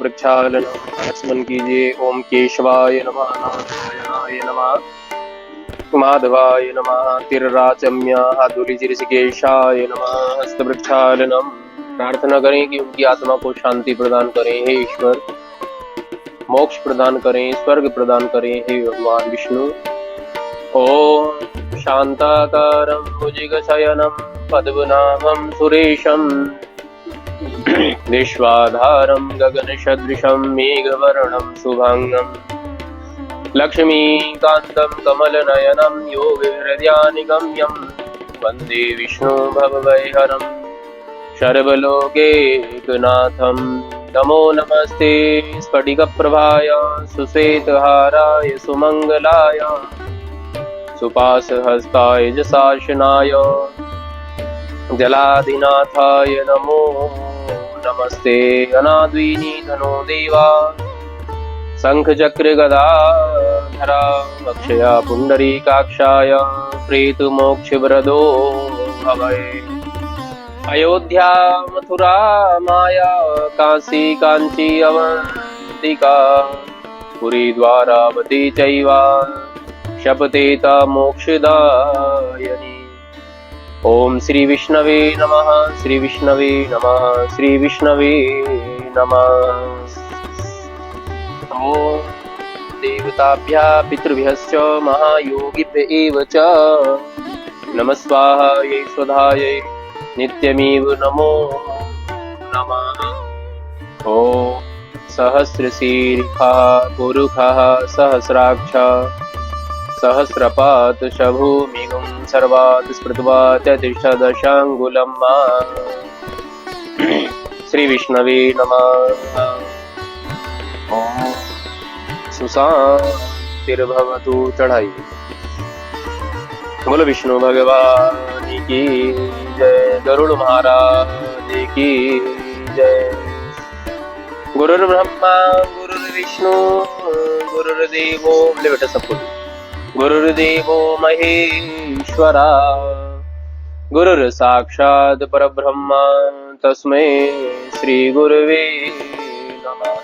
प्रक्षालनम स्मरण कीजिए। ओम केशवाय नमः, नारायणाय नमः, माधवाय नमः, तिरराचम्य हाथुलीचिऋषिकेशाय नमः, हस्त प्रक्षालनम। प्रार्थना करें कि उनकी आत्मा को शांति प्रदान करें। हे ईश्वर, मोक्ष प्रदान करें, स्वर्ग प्रदान करें। हे भगवान विष्णु। ओम शांताकारं भुजगशयनं पद्मनाभं सुरेशं विश्वाधारं गगनसदृशं मेघवर्णं शुभांगं लक्ष्मीकान्तं कमलनयनं योगिहृदयानिगम्यं वन्दे विष्णु भवभयहरं सर्वलोकैकनाथं। नमो नमस्ते स्फटिकप्रभाय सुश्वेतहाराय सुमङ्गलाय सुपाशहस्ताय जशासनाय जलाधिनाथाय नमो नमस्ते। अनाद्विनी धनो देवा शंख चक्र गदाधरा अक्षया पुंडरीकाक्षाय प्रेत मोक्ष वरदो भवै। अयोध्या मथुरा माया काशी कांची अवंतिका पुरी द्वारावती चैवा शपथेता मोक्षदायिनी। ओम श्री विष्णवे नमः, श्री विष्णवे नमः, श्री विष्णवे नमः। ओम देवताभ्यः पितृभ्यश्च महायोगिभ्य एव च नमः स्वाहा ये स्वधायै नित्यमेव नमो नमः। ओम सहस्रशीर्षः पुरुषः सहस्राक्षः सहस्रपात शभूमिगुं सर्वात् स्मृत्वा तिष्ठदशाङ्गुलं मा। श्री विष्णवे नमः। ओम सुशांतिर्भवतु। चढ़ाई। बोलो विष्णु भगवान की जय, गरुड़ महाराज की जय। गुरुर्ब्रह्मा गुरुर्विष्णु गुरुर्देवो, बोले बेटा सबको, गुरुर्देवो महेश्वरा गुरुर्साक्षात् परब्रह्मा तस्मै श्री गुरवे नमः।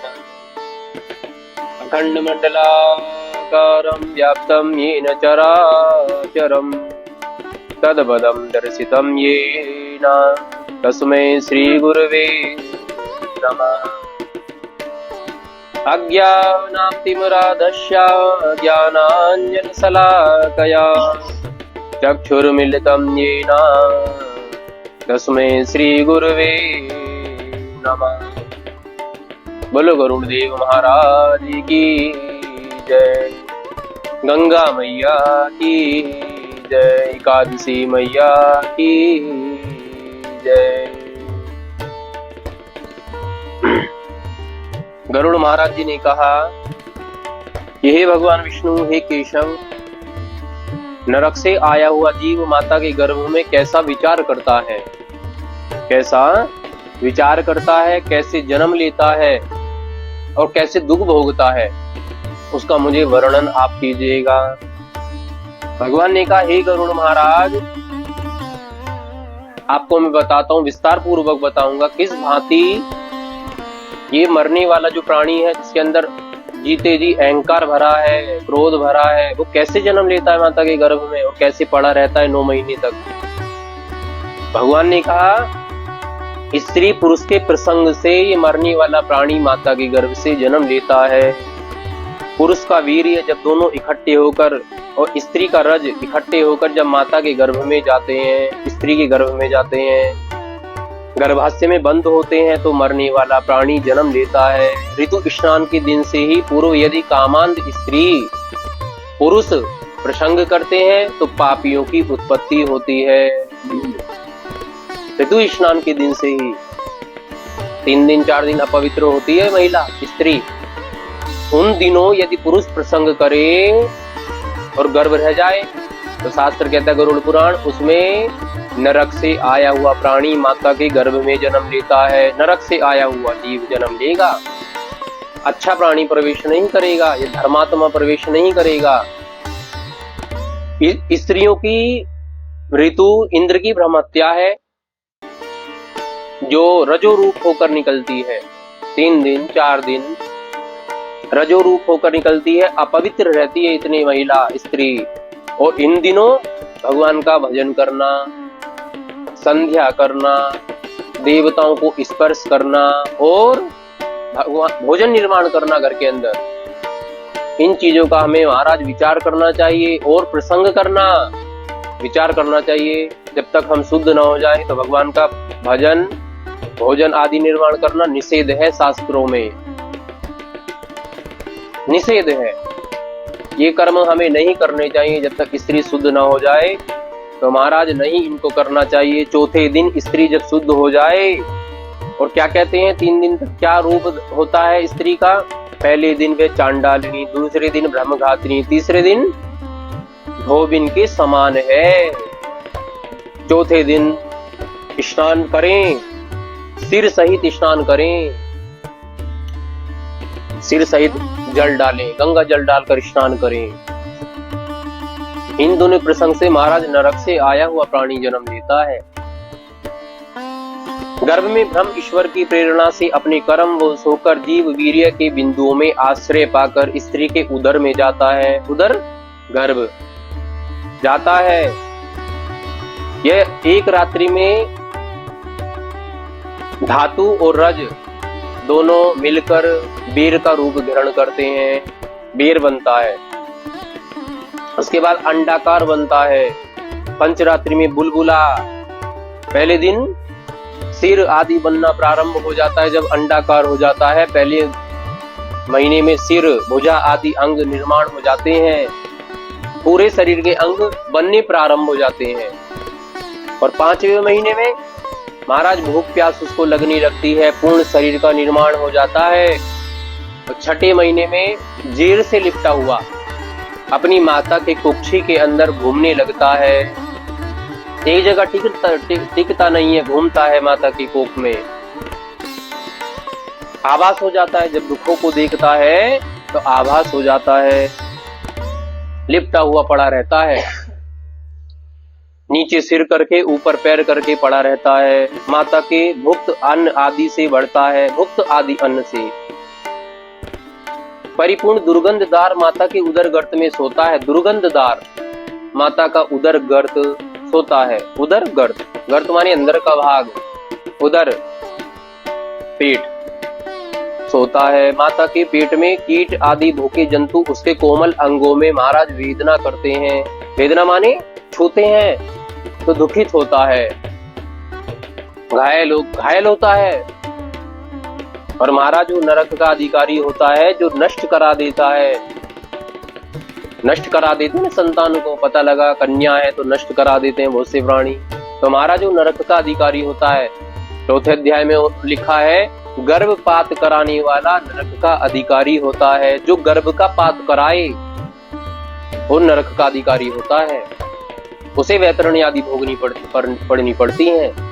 अखण्डमण्डलाकारं व्याप्तं येन चराचरं तत्पदं दर्शितं येन तस्मै श्री गुरवे नमः। अज्ञानातिमिराधस्य ज्ञानाञ्जनशलाकया चक्षुर्मिलितं येन तस्मै श्री गुरवे नमः। बोलो गरुड़ देव महाराज की जय, गंगा मैया की जय, एकादशी मैया की जय। गरुड़ महाराज जी ने कहा कि हे भगवान विष्णु, हे केशव, नरक से आया हुआ जीव माता के गर्भ में कैसा विचार करता है, कैसा विचार करता है, कैसे जन्म लेता है और कैसे दुख भोगता है, उसका मुझे वर्णन आप कीजिएगा। भगवान ने कहा, हे गरुड़ महाराज, आपको मैं बताता हूं, विस्तार पूर्वक बताऊंगा किस भांति ये मरने वाला जो प्राणी है, जिसके अंदर जीते जी अहंकार भरा है, क्रोध भरा है, वो कैसे जन्म लेता है माता के गर्भ में और कैसे पड़ा रहता है 9 महीने तक। भगवान ने कहा, स्त्री पुरुष के प्रसंग से ये मरने वाला प्राणी माता के गर्भ से जन्म लेता है। पुरुष का वीर्य जब दोनों इकट्ठे होकर और स्त्री का रज इकट्ठे होकर जब माता के गर्भ में जाते हैं, स्त्री के गर्भ में जाते हैं, गर्भाशय में बंद होते हैं, तो मरने वाला प्राणी जन्म लेता है। ऋतु स्नान के दिन से ही पूर्व यदि कामांध स्त्री पुरुष प्रसंग करते हैं तो पापियों की उत्पत्ति होती है। ऋतु स्नान के दिन से ही 3 दिन 4 दिन अपवित्र होती है महिला स्त्री। उन दिनों यदि पुरुष प्रसंग करे और गर्भ रह जाए तो शास्त्र कहता है, गरुड़ पुराण, उसमें नरक से आया हुआ प्राणी माता के गर्भ में जन्म लेता है। नरक से आया हुआ जीव जन्म लेगा, अच्छा प्राणी प्रवेश नहीं करेगा, ये धर्मात्मा प्रवेश नहीं करेगा। स्त्रियों की ऋतु इंद्र की ब्रह्मत्या है जो रजो रूप होकर निकलती है। 3 दिन 4 दिन रजो रूप होकर निकलती है, अपवित्र रहती है इतनी महिला स्त्री। और इन दिनों भगवान का भजन करना, संध्या करना, देवताओं को स्पर्श करना और भगवान भोजन निर्माण करना घर के अंदर, इन चीजों का हमें महाराज विचार करना चाहिए और प्रसंग करना, विचार करना चाहिए। जब तक हम शुद्ध न हो जाए तो भगवान का भजन भोजन आदि निर्माण करना निषेध है, शास्त्रों में निषेध है। ये कर्म हमें नहीं करने चाहिए जब तक स्त्री शुद्ध न हो जाए, तो महाराज नहीं इनको करना चाहिए। चौथे दिन स्त्री जब शुद्ध हो जाए, और क्या कहते हैं 3 दिन तक क्या रूप होता है स्त्री का? पहले दिन वे चांडालिनी, दूसरे दिन ब्रह्मघातिनी, तीसरे दिन धोबिन के समान है। चौथे दिन स्नान करें, सिर सहित स्नान करें, सिर सहित जल डालें, गंगा जल डालकर स्नान करें। इन दोनों प्रसंग से महाराज नरक से आया हुआ प्राणी जन्म लेता है। गर्भ में ब्रह्म ईश्वर की प्रेरणा से अपने कर्म वश होकर जीव वीर्य के बिंदुओं में आश्रय पाकर स्त्री के उदर में जाता है, उदर गर्भ जाता है। यह एक रात्रि में धातु और रज दोनों मिलकर बेर का रूप ग्रहण करते हैं, बेर बनता है। उसके बाद अंडाकार बनता है। पंचरात्रि में बुलबुला, पहले दिन सिर आदि बनना प्रारंभ हो जाता है जब अंडाकार हो जाता है। पहले महीने में सिर, भुजा आदि अंग निर्माण हो जाते हैं, पूरे शरीर के अंग बनने प्रारंभ हो जाते हैं। और 5वें महीने में महाराज भूख प्यास उसको लगने लगती है, पूर्ण शरीर का निर्माण हो जाता है। और 6ठे महीने में जेर से लिपटा हुआ अपनी माता के कुक्षी के अंदर घूमने लगता है। एक जगह टिकता नहीं है, घूमता है माता की कोख में। आभास हो जाता है, जब दुखों को देखता है तो आभास हो जाता है, लिपटा हुआ पड़ा रहता है, नीचे सिर करके ऊपर पैर करके पड़ा रहता है। माता के भुक्त अन्न आदि से बढ़ता है, भुक्त आदि अन्न से। परिपूर्ण दुर्गंधदार माता के उदर गर्त में सोता है। दुर्गंधदार माता का उदर गर्त सोता है। उदर गर्त, गर्त माने अंदर का भाग, उदर पेट सोता है। माता के पेट में कीट आदि भूखे जंतु उसके कोमल अंगों में महाराज वेदना करते हैं। वेदना माने छूते हैं तो दुखित होता है, घायल होता है। और महाराज जो नरक का अधिकारी होता है, जो नष्ट करा देता है, नष्ट करा देते हैं संतान को। पता लगा कन्या है तो नष्ट करा देते हैं बहुत से प्राणी। तो महाराज जो नरक का अधिकारी होता है, 4थे अध्याय में लिखा है, गर्भपात कराने वाला नरक का अधिकारी होता है। जो गर्भ का पात कराए वो नरक का अधिकारी होता है, उसे वैतरणी आदि भोगनी पड़नी पड़ती है।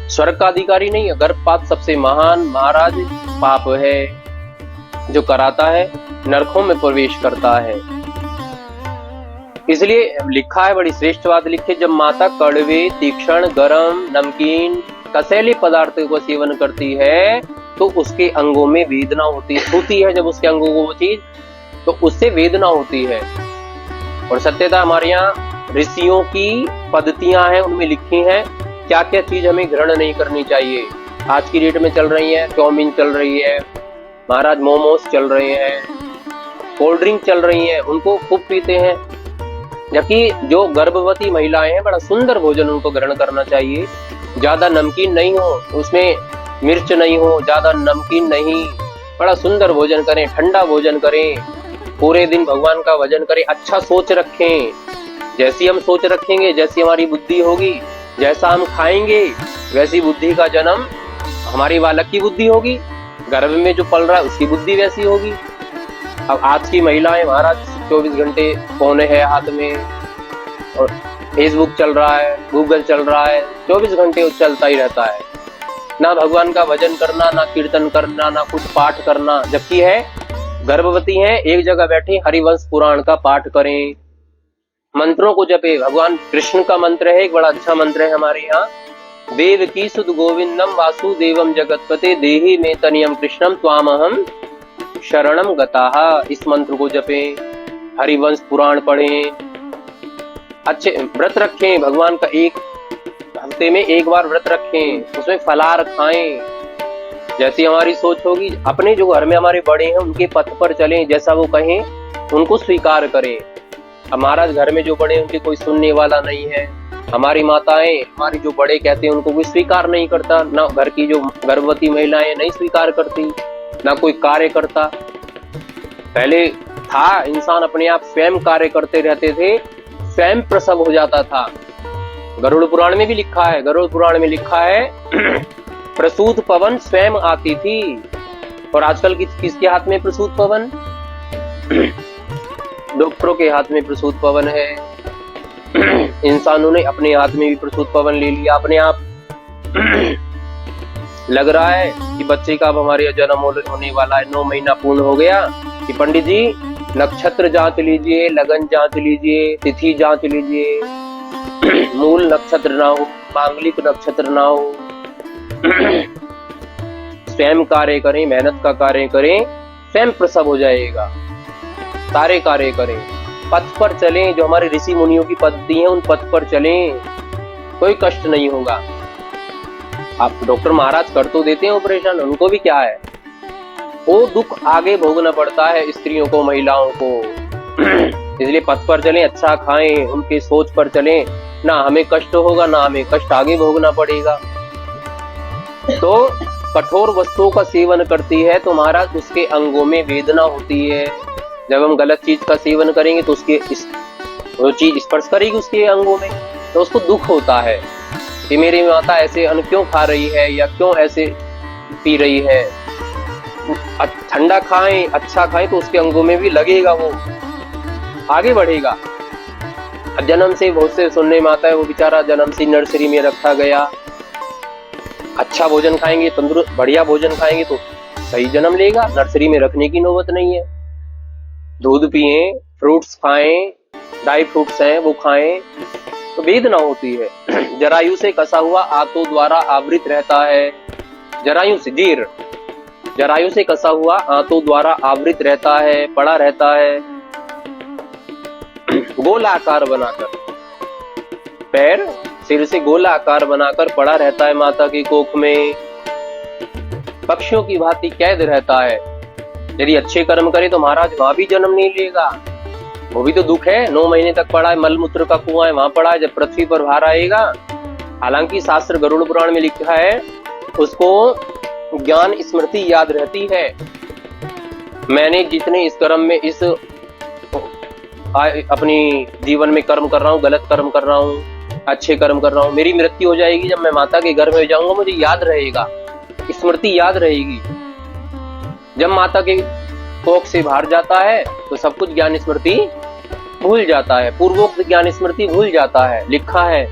स्वर्ग का अधिकारी नहीं है। गर्भपात सबसे महान महाराज पाप है जो कराता है, नरकों में प्रवेश करता है। इसलिए लिखा है, बड़ी श्रेष्ठ बात लिखी, जब माता कड़वे, तीक्ष्ण, गरम, नमकीन, कसैले पदार्थों का सेवन करती है तो उसके अंगों में वेदना होती है। जब उसके अंगों को वो चीज, तो उससे वेदना होती है। और सत्यता हमारे यहाँ ऋषियों की पद्धतियां हैं, उनमें लिखी हैं क्या क्या चीज हमें ग्रहण नहीं करनी चाहिए। आज की डेट में चल रही है, चाउमीन चल रही है महाराज, मोमोस चल रहे हैं, कोल्ड ड्रिंक चल रही है, उनको खूब पीते हैं। जबकि जो गर्भवती महिलाएं हैं, बड़ा सुंदर भोजन उनको ग्रहण करना चाहिए। ज्यादा नमकीन नहीं हो, उसमें मिर्च नहीं हो, ज्यादा नमकीन नहीं, बड़ा सुंदर भोजन करें, ठंडा भोजन करें, पूरे दिन भगवान का भजन करें, अच्छा सोच रखें। जैसी हम सोच रखेंगे, जैसी हमारी बुद्धि होगी, जैसा हम खाएंगे वैसी बुद्धि का जन्म, हमारी बालक की बुद्धि होगी, गर्भ में जो पल रहा है उसकी बुद्धि वैसी होगी। अब आज की महिलाएं महाराज 24 घंटे फोन है हाथ में, और फेसबुक चल रहा है, गूगल चल रहा है, 24 घंटे वो चलता ही रहता है। ना भगवान का भजन करना, ना कीर्तन करना, ना कुछ पाठ करना। जबकि है गर्भवती है, एक जगह बैठे हरिवंश पुराण का पाठ करें, मंत्रों को जपे। भगवान कृष्ण का मंत्र है, एक बड़ा अच्छा मंत्र है हमारे यहाँ, देवकी सुत गोविंदम वासुदेवम जगतपते देहि में तनियम कृष्णम त्वामहम शरणम गताः। इस मंत्र को जपें, हरिवंश पुराण पढ़ें, अच्छे व्रत रखें, भगवान का एक हफ्ते में एक बार व्रत रखें, उसमें फलाहार खाएं। जैसी हमारी सोच होगी, अपने जो घर में हमारे बड़े हैं उनके पथ पर चलें, जैसा वो कहें उनको स्वीकार करें। हमारा घर में जो बड़े हैं उनके कोई सुनने वाला नहीं है, हमारी माताएं हमारी जो बड़े कहते हैं उनको कोई स्वीकार नहीं करता, ना घर की जो गर्भवती महिलाएं नहीं स्वीकार करती, ना कोई कार्य करता। पहले था इंसान अपने आप स्वयं कार्य करते रहते थे, स्वयं प्रसव हो जाता था। गरुड़ पुराण में भी लिखा है, गरुड़ पुराण में लिखा है प्रसूत पवन स्वयं आती थी। और आजकल किसके हाथ में प्रसूत पवन? डॉक्टरों के हाथ में प्रसूत पवन है। इंसानों ने अपने हाथ में भी प्रसूत पवन ले लिया अपने आप। लग रहा है कि बच्चे का अब हमारे जन्म होने वाला है, 9 महीना पूर्ण हो गया कि पंडित जी नक्षत्र जांच लीजिए, लगन जांच लीजिए, तिथि जांच लीजिए, मूल नक्षत्र ना हो, मांगलिक नक्षत्र ना हो। स्वयं कार्य करें, मेहनत का कार्य करें, स्वयं प्रसव हो जाएगा। सारे कार्य करें, पथ पर चलें, जो हमारे ऋषि मुनियों की पद्धति है उन पथ पर चलें, कोई कष्ट नहीं होगा। आप डॉक्टर महाराज कर तो देते हैं ऑपरेशन, उनको भी क्या है, वो दुख आगे भोगना पड़ता है स्त्रियों को, महिलाओं को। इसलिए पथ पर चलें, अच्छा खाएं, उनके सोच पर चलें, ना हमें कष्ट होगा ना हमें कष्ट आगे भोगना पड़ेगा। तो कठोर वस्तुओं का सेवन करती है तो महाराज उसके अंगों में वेदना होती है। जब हम गलत चीज का सेवन करेंगे तो उसके वो चीज स्पर्श करेगी उसके अंगों में, तो उसको दुख होता है कि मेरी माता ऐसे अन्न क्यों खा रही है या क्यों ऐसे पी रही है। ठंडा खाएं, अच्छा खाएं तो उसके अंगों में भी लगेगा, वो आगे बढ़ेगा। जन्म से बहुत से सुनने में आता है वो बेचारा जन्म से नर्सरी में रखा गया। अच्छा भोजन खाएंगे, तंदुरुस्त बढ़िया भोजन खाएंगे तो सही जन्म लेगा, नर्सरी में रखने की नौबत नहीं है। दूध पिए, फ्रूट्स खाएं, ड्राई फ्रूट्स हैं वो खाएं, तो वेदना होती है। जरायु से कसा हुआ आंतों द्वारा आवृत रहता है। जरायु से जीर, जरायु से कसा हुआ आंतों द्वारा आवृत रहता है, पड़ा रहता है, गोलाकार बनाकर, पैर सिर से गोला आकार बनाकर पड़ा रहता है माता की कोख में, पक्षियों की भांति कैद रहता है। यदि अच्छे कर्म करे तो महाराज वहां भी जन्म नहीं लेगा, वो भी तो दुख है। 9 महीने तक पड़ा है, मलमूत्र का कुआं है वहां पड़ा है, जब पृथ्वी पर बाहर आएगा। हालांकि शास्त्र गरुड़ पुराण में लिखा है उसको ज्ञान स्मृति याद रहती है। मैंने जितने इस कर्म में इस अपनी जीवन में कर्म कर रहा हूँ, गलत कर्म कर रहा हूँ, अच्छे कर्म कर रहा हूँ, मेरी मृत्यु हो जाएगी, जब मैं माता के घर में जाऊंगा मुझे याद रहेगा, स्मृति याद रहेगी। जब माता के कोख से बाहर जाता है तो सब कुछ ज्ञान स्मृति भूल जाता है, पूर्वोक्त ज्ञान स्मृति भूल जाता है। लिखा है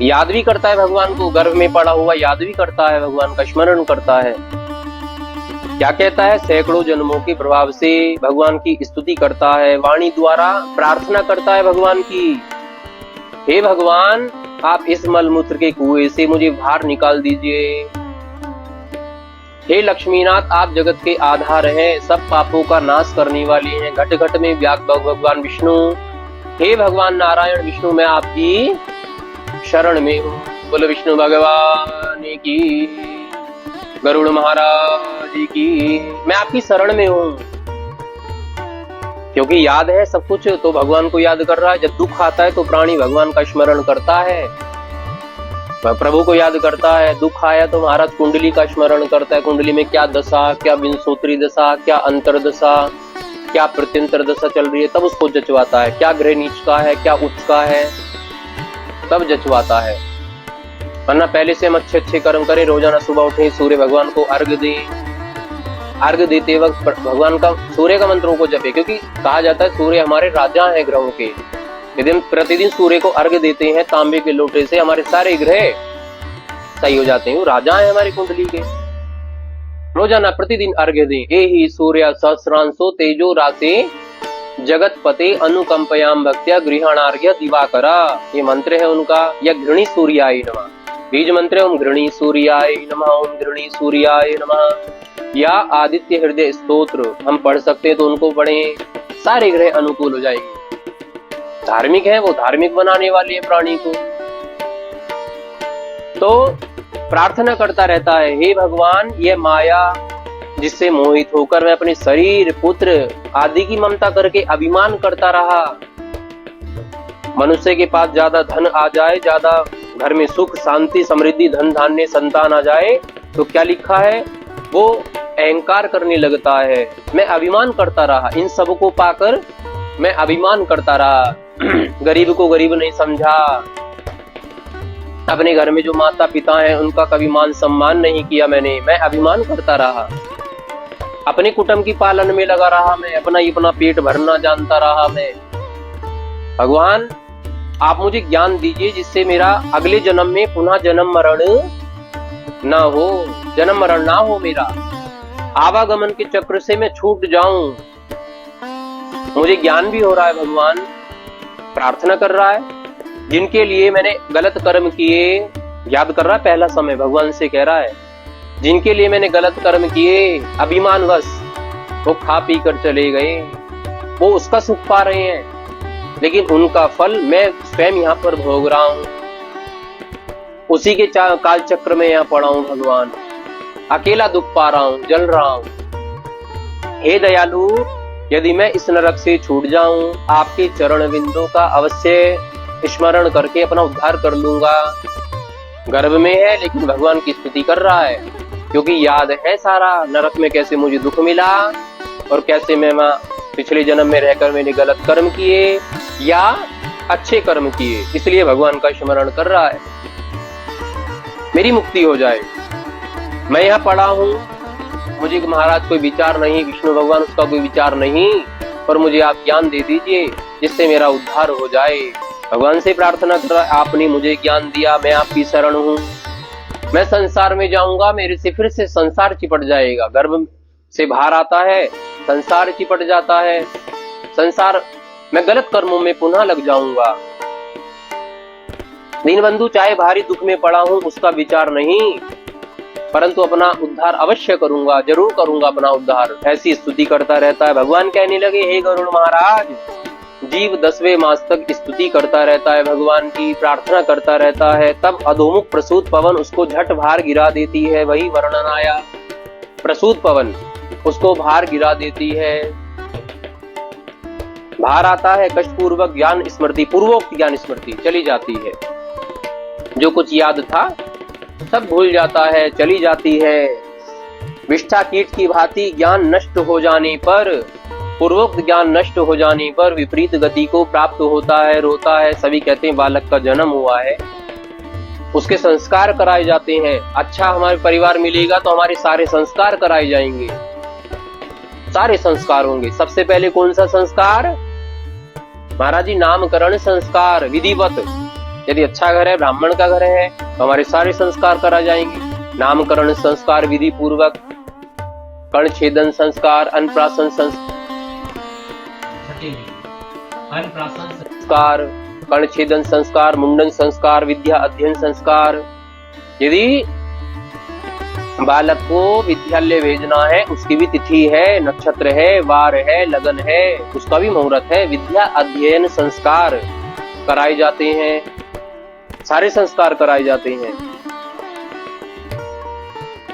याद भी करता है भगवान को, गर्भ में पड़ा हुआ याद भी करता है, भगवान का स्मरण करता है। क्या कहता है, सैकड़ों जन्मों के प्रभाव से भगवान की स्तुति करता है, वाणी द्वारा प्रार्थना करता है भगवान की, हे भगवान आप इस मलमूत्र के कुएं से मुझे बाहर निकाल दीजिए। हे लक्ष्मीनाथ आप जगत के आधार हैं, सब पापों का नाश करने वाले हैं, घट घट में व्यापक भगवान विष्णु। हे भगवान नारायण विष्णु मैं आपकी शरण में हूँ। बोलो विष्णु भगवान की, गरुड़ महाराज की, मैं आपकी शरण में हूँ। क्योंकि याद है सब कुछ तो भगवान को याद कर रहा है। जब दुख आता है तो प्राणी भगवान का स्मरण करता है, प्रभु को याद करता है। दुख आया तो महाराज कुंडली का स्मरण करता है, कुंडली में क्या दशा, क्या विंशोत्तरी दशा, क्या अंतर दशा, क्या प्रत्यंतर दशा चल रही है, तब उसको जचवाता है। क्या ग्रह नीच का है, क्या उच्च का है, तब जचवाता है। वरना पहले से हम अच्छे अच्छे कर्म करें, रोजाना सुबह उठे, सूर्य भगवान को अर्घ दें, अर्घ देते वक्त भगवान का सूर्य का मंत्रों को जपे, क्योंकि कहा जाता है सूर्य हमारे राजा हैं ग्रहों के। यदि हम प्रतिदिन सूर्य को अर्घ देते हैं तांबे के लोटे से, हमारे सारे ग्रह सही हो जाते हैं, वो राजा है हमारी कुंडली के। रोजाना प्रतिदिन अर्घ दें। ए ही सूर्य सहस्रांशो तेजो राशि जगत पते अनुकंपयाम भक्त्या गृहणार्घ्य दिवाकरा, ये मंत्र है उनका। या घृणी सूर्याय नमः, बीज मंत्र है ओम घृणी सूर्याय नमः, ओम घृणी सूर्याय नमः। या आदित्य हृदय स्तोत्र हम पढ़ सकते हैं तो उनको पढ़ें, सारे ग्रह अनुकूल हो जाएंगे। धार्मिक है वो, धार्मिक बनाने वाली है प्राणी को। तो प्रार्थना करता रहता है, हे भगवान ये माया जिससे मोहित होकर मैं अपने शरीर पुत्र आदि की ममता करके अभिमान करता रहा। मनुष्य के पास ज्यादा धन आ जाए, ज्यादा घर में सुख शांति समृद्धि धन धान्य संतान आ जाए तो क्या लिखा है, वो अहंकार करने लगता है। मैं अभिमान करता रहा, इन सबको पाकर मैं अभिमान करता रहा। गरीब को गरीब नहीं समझा, अपने घर में जो माता पिता हैं उनका कभी मान सम्मान नहीं किया मैंने, मैं अभिमान करता रहा। अपने कुटुंब की पालन में लगा रहा मैं, अपना पेट भरना जानता रहा मैं। भगवान आप मुझे ज्ञान दीजिए जिससे मेरा अगले जन्म में पुनः जन्म मरण ना हो, जन्म मरण ना हो, मेरा आवागमन के चक्र से मैं छूट जाऊं। मुझे ज्ञान भी हो रहा है भगवान, प्रार्थना कर रहा है। जिनके लिए मैंने गलत कर्म किए, याद कर रहा है पहला समय भगवान से कह रहा है, जिनके लिए मैंने गलत कर्म किए अभिमानवश, वो खा पी कर चले गए, वो उसका सुख पा रहे हैं, लेकिन उनका फल मैं स्वयं यहाँ पर भोग रहा हूं। उसी के काल चक्र में यहाँ पड़ा हूं भगवान, अकेला दुख पा रहा हूं, जल रहा हूं। हे दयालु, यदि मैं इस नरक से छूट जाऊं, आपके चरण बिंदु का अवश्य स्मरण करके अपना उद्धार कर लूंगा। गर्भ में है लेकिन भगवान की स्तुति कर रहा है, क्योंकि याद है सारा नरक में कैसे मुझे दुख मिला और कैसे मैं पिछले जन्म में रहकर मैंने गलत कर्म किए या अच्छे कर्म किए, इसलिए भगवान का स्मरण कर रहा है, मेरी मुक्ति हो जाए। मैं यहाँ पड़ा हूँ, मुझे महाराज कोई विचार नहीं, विष्णु भगवान उसका कोई विचार नहीं, पर मुझे आप ज्ञान दे दीजिए जिससे मेरा उद्धार हो जाए। भगवान से प्रार्थना कर रहा है, आपने मुझे ज्ञान दिया, मैं आपकी शरण हूँ। मैं संसार में जाऊंगा, मेरे से फिर से संसार चिपट जाएगा। गर्भ से बाहर आता है, संसार चिपट जाता है, संसार मैं गलत कर्मों में पुनः लग जाऊंगा। दीनबंधु चाहे भारी दुख में पड़ा हूं उसका विचार नहीं, परंतु अपना उद्धार अवश्य करूंगा, जरूर करूंगा अपना उद्धार। ऐसी स्तुति करता रहता है। भगवान कहने लगे, हे गरुड़ महाराज, जीव 10वें मास तक स्तुति करता रहता है, भगवान की प्रार्थना करता रहता है। तब अधोमुख प्रसूत पवन उसको झट भार गिरा देती है। वही वर्णन आया, प्रसूत पवन उसको भार गिरा देती है। भार आता है, कष्ट पूर्वक ज्ञान स्मृति, पूर्वोक्त ज्ञान स्मृति चली जाती है। जो कुछ याद था सब भूल जाता है, चली जाती है। विष्ठा कीट की भांति ज्ञान नष्ट हो जाने पर, पूर्वोक्त ज्ञान नष्ट हो जाने पर विपरीत गति को प्राप्त होता है, रोता है। सभी कहते हैं बालक का जन्म हुआ है, उसके संस्कार कराए जाते हैं। अच्छा हमारे परिवार मिलेगा तो हमारे सारे संस्कार कराए जाएंगे, सारे संस्कार होंगे। सबसे पहले कौन सा संस्कार? महाराज जी, नामकरण संस्कार विधिवत। यदि अच्छा घर है, ब्राह्मण का घर है, तो हमारे सारे संस्कार कराए जाएंगे। नामकरण संस्कार विधि पूर्वक, कर्ण छेदन संस्कार, अन्नप्राशन संस्कार, कर्ण छेदन संस्कार, मुंडन संस्कार, विद्या अध्ययन संस्कार। यदि बालक को विद्यालय भेजना है, उसकी भी तिथि है, नक्षत्र है, वार है, लगन है, उसका भी मुहूर्त है। विद्या अध्ययन संस्कार कराए जाते हैं, सारे संस्कार कराए जाते हैं।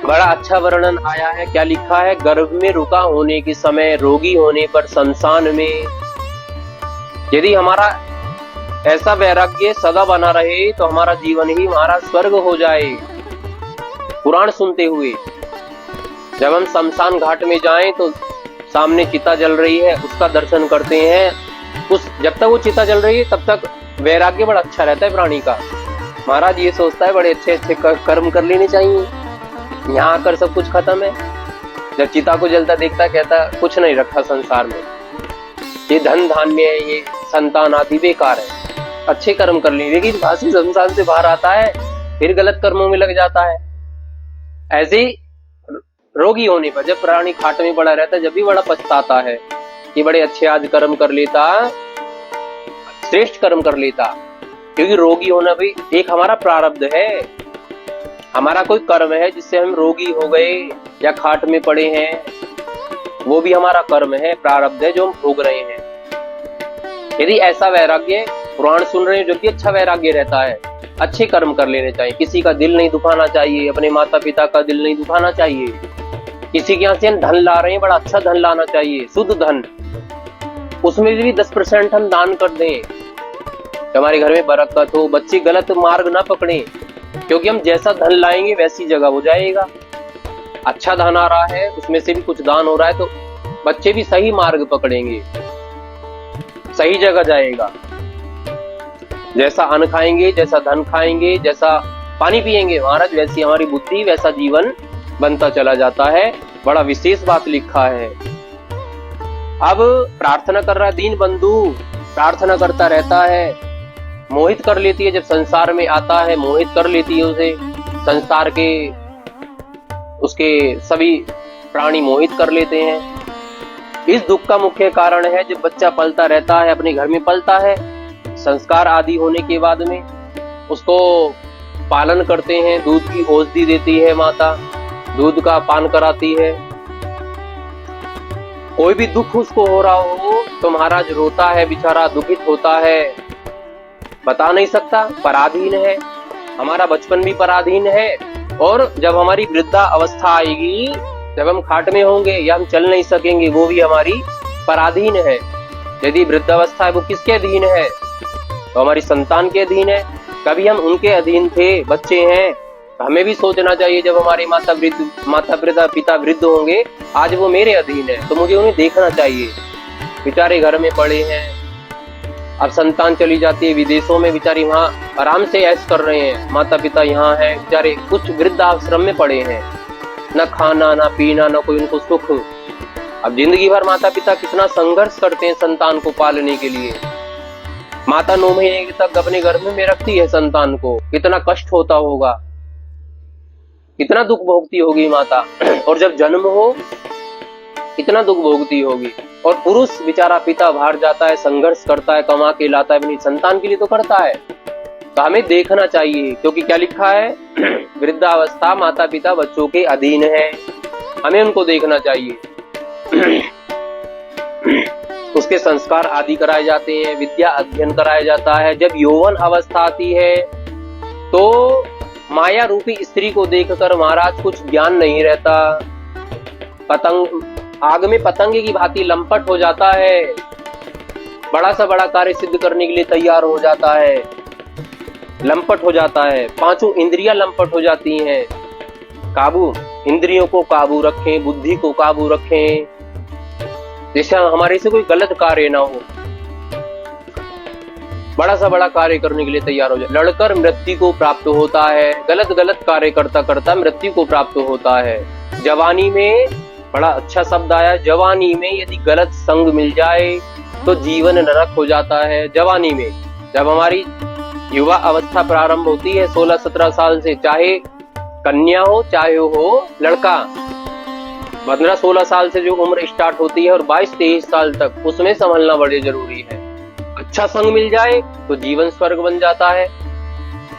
बड़ा अच्छा वर्णन आया है, क्या लिखा है? गर्भ में रुका होने के समय, रोगी होने पर शमशान में, यदि हमारा ऐसा वैराग्य सदा बना रहे तो हमारा जीवन ही हमारा स्वर्ग हो जाए। पुराण सुनते हुए जब हम शमशान घाट में जाएं तो सामने चिता जल रही है, उसका दर्शन करते हैं। उस जब तक वो चिता जल रही है तब तक वैराग्य बड़ा अच्छा रहता है प्राणी का। महाराज ये सोचता है बड़े अच्छे अच्छे कर्म कर लेने चाहिए, यहाँ आकर सब कुछ खत्म है। जब चिता को जलता देखता कहता कुछ नहीं रखा संसार में, ये धन धान्य है, ये संतान आदि बेकार है, अच्छे कर्म कर लिए। लेकिन भाषी संसार से बाहर आता है, फिर गलत कर्मों में लग जाता है। ऐसे ही रोगी होने पर, जब प्राणी खाट में पड़ा रहता है, जब भी बड़ा पछताता है, कि बड़े अच्छे आज कर्म कर लेता, श्रेष्ठ कर्म कर लेता। क्योंकि रोगी होना भी एक हमारा प्रारब्ध है, हमारा कोई कर्म है जिससे हम रोगी हो गए या खाट में पड़े हैं, वो भी हमारा कर्म है, प्रारब्ध है जो हम भोग रहे हैं। यदि ऐसा वैराग्य, पुराण सुन रहे हैं जो कि अच्छा वैराग्य रहता है, अच्छे कर्म कर लेने चाहिए, किसी का दिल नहीं दुखाना चाहिए, अपने माता पिता का दिल नहीं दुखाना चाहिए। किसी के यहाँ से हम धन ला रहे हैं, बड़ा अच्छा धन लाना चाहिए, शुद्ध धन, उसमें भी 10% हम दान कर दें, हमारे घर में बरकत हो, बच्चे गलत मार्ग ना पकड़े, क्योंकि हम जैसा धन लाएंगे वैसी जगह हो जाएगा। अच्छा धन आ रहा है, उसमें से भी कुछ दान हो रहा है, तो बच्चे भी सही मार्ग पकड़ेंगे, सही जगह जाएगा। जैसा अन्न खाएंगे, जैसा धन खाएंगे, जैसा पानी पिएंगे महाराज, वैसी हमारी बुद्धि, वैसा जीवन बनता चला जाता है। बड़ा विशेष बात लिखा है। अब प्रार्थना कर रहा है दीन बंधु, प्रार्थना करता रहता है, मोहित कर लेती है, जब संसार में आता है मोहित कर लेती है उसे, संसार के उसके सभी प्राणी मोहित कर लेते हैं। इस दुख का मुख्य कारण है जब बच्चा पलता रहता है, अपने घर में पलता है, संस्कार आदि होने के बाद में उसको पालन करते हैं, दूध की औषधि देती है माता, दूध का पान कराती है। कोई भी दुख उसको हो रहा हो तो महाराज रोता है, बेचारा दुखित होता है, बता नहीं सकता, पराधीन है। हमारा बचपन भी पराधीन है, और जब हमारी वृद्धा अवस्था आएगी, जब हम खाट में होंगे या हम चल नहीं सकेंगे, वो भी हमारी पराधीन है। यदि वृद्धावस्था है वो किसके अधीन है? तो हमारी संतान के अधीन है। कभी हम उनके अधीन थे, बच्चे हैं, तो हमें भी सोचना चाहिए जब हमारे माता पिता वृद्ध होंगे, आज वो मेरे अधीन है, तो मुझे उन्हें देखना चाहिए। बेचारे घर में पड़े हैं, अब संतान चली जाती है विदेशों में, बेचारी वहाँ आराम से ऐश कर रहे हैं, माता पिता यहाँ हैं, बेचारे कुछ वृद्ध आश्रम में पड़े हैं, न खाना न पीना, न कोई उनको सुख। अब जिंदगी भर माता पिता कितना संघर्ष करते हैं संतान को पालने के लिए। माता 9 महीने तक अपने गर्भ में रखती है संतान को, कितना कष्ट होता होगा, कितना दुख भोगती होगी माता। और जब जन्म हो कितना दुख भोगती होगी। और पुरुष बेचारा पिता बाहर जाता है, संघर्ष करता है, कमा के लाता है, अपनी संतान के लिए तो करता है। तो हमें देखना चाहिए, क्योंकि क्या लिखा है, वृद्धावस्था माता पिता बच्चों के अधीन है, हमें उनको देखना चाहिए। उसके संस्कार आदि कराए जाते हैं, विद्या अध्ययन कराया जाता है। जब यौवन अवस्था आती है तो माया रूपी स्त्री को देखकर महाराज कुछ ज्ञान नहीं रहता, पतंग आग में पतंगे की भांति लंपट हो जाता है, बड़ा सा बड़ा कार्य सिद्ध करने के लिए तैयार हो जाता है, लंपट हो जाता है, पांचों इंद्रियां लंपट हो जाती हैं। काबू, इंद्रियों को काबू रखें, बुद्धि को काबू रखें, जैसे हमारे से कोई गलत कार्य ना हो, बड़ा सा बड़ा कार्य करने के लिए तैयार हो जाए। लड़कर मृत्यु को प्राप्त होता है, गलत कार्य करता करता मृत्यु को प्राप्त होता है। जवानी में, बड़ा अच्छा शब्द आया, जवानी में यदि गलत संग मिल जाए तो जीवन नरक हो जाता है। जवानी में जब हमारी युवा अवस्था प्रारंभ होती है 16-17 साल से, चाहे कन्या हो चाहे हो लड़का, 15-16 साल से जो उम्र स्टार्ट होती है और 22-23 साल तक, उसमें संभलना बड़े जरूरी है। अच्छा संग मिल जाए तो जीवन स्वर्ग बन जाता है,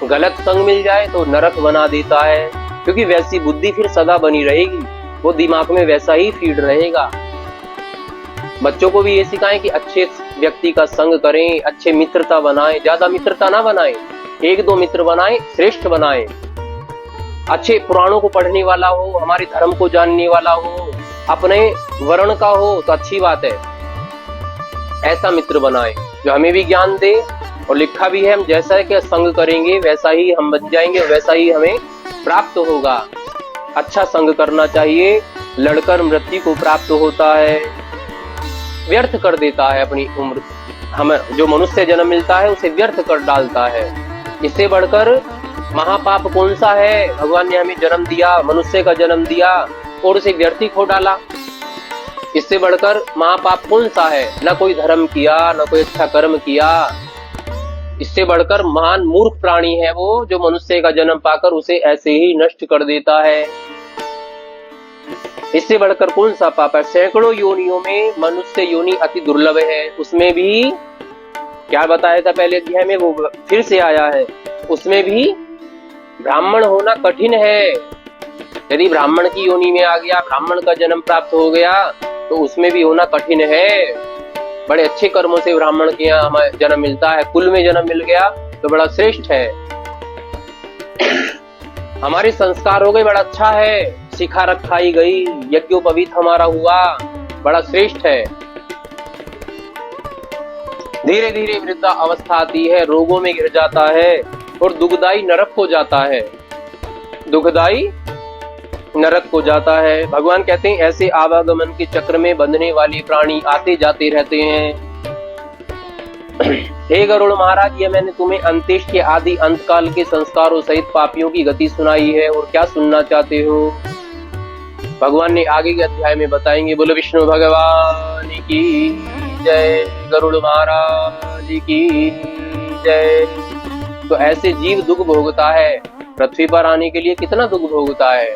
गलत संग मिल जाए तो नरक बना देता है, क्योंकि वैसी बुद्धि फिर सदा बनी रहेगी, वो दिमाग में वैसा ही फीड रहेगा। बच्चों को भी ये सिखाएं कि अच्छे व्यक्ति का संग करें, अच्छे मित्रता बनाएं, ज्यादा मित्रता ना बनाएं, 1-2 मित्र बनाएं, श्रेष्ठ बनाएं, अच्छे पुराणों को पढ़ने वाला हो, हमारे धर्म को जानने वाला हो, अपने वर्ण का हो तो अच्छी बात है, ऐसा मित्र बनाएं जो हमें भी ज्ञान दे। और लिखा भी है, हम जैसा कि संग करेंगे वैसा ही हम बन जाएंगे, वैसा ही हमें प्राप्त होगा। अच्छा संग करना चाहिए, लड़कर मृत्यु को प्राप्त होता है, व्यर्थ कर देता है अपनी उम्र, हमें जो मनुष्य जन्म मिलता है उसे व्यर्थ कर डालता है। इससे बढ़कर महापाप कौन सा है? भगवान ने हमें जन्म दिया, मनुष्य का जन्म दिया और उसे व्यर्थ ही खो डाला। इससे बढ़कर महापाप कौन सा है? ना कोई धर्म किया, ना कोई अच्छा कर्म किया। इससे बढ़कर महान मूर्ख प्राणी है वो, जो मनुष्य का जन्म पाकर उसे ऐसे ही नष्ट कर देता है। इससे बढ़कर कौन सा पाप है? सैकड़ों योनियों में मनुष्य योनि अति दुर्लभ है, उसमें भी क्या बताया था पहले अध्याय में, वो फिर से आया है, उसमें भी ब्राह्मण होना कठिन है। यदि ब्राह्मण की योनि में आ गया, ब्राह्मण का जन्म प्राप्त हो गया, तो उसमें भी होना कठिन है। बड़े अच्छे कर्मों से ब्राह्मण के यहाँ हमें जन्म मिलता है, कुल में जन्म मिल गया तो बड़ा श्रेष्ठ है। हमारे संस्कार हो गए, बड़ा अच्छा है, शिखा रखाई गई, यज्ञोपवीत हमारा हुआ, बड़ा श्रेष्ठ है। धीरे धीरे वृद्धा अवस्था आती है, रोगों में गिर जाता है और दुखदाई नरक हो जाता है, दुखदाई नरक हो जाता है। भगवान कहते हैं ऐसे आवागमन के चक्र में बंधने वाले प्राणी आते जाते रहते हैं। हे गरुड़ महाराज, ये मैंने तुम्हें अंत्येष्टि आदि अंतकाल के संस्कारों सहित पापियों की गति सुनाई है, और क्या सुनना चाहते हो? भगवान ने आगे के अध्याय में बताएंगे। बोलो विष्णु भगवान की जय, गरुड़ महाराज की जय। तो ऐसे जीव दुख भोगता है, पृथ्वी पर आने के लिए कितना दुख भोगता है।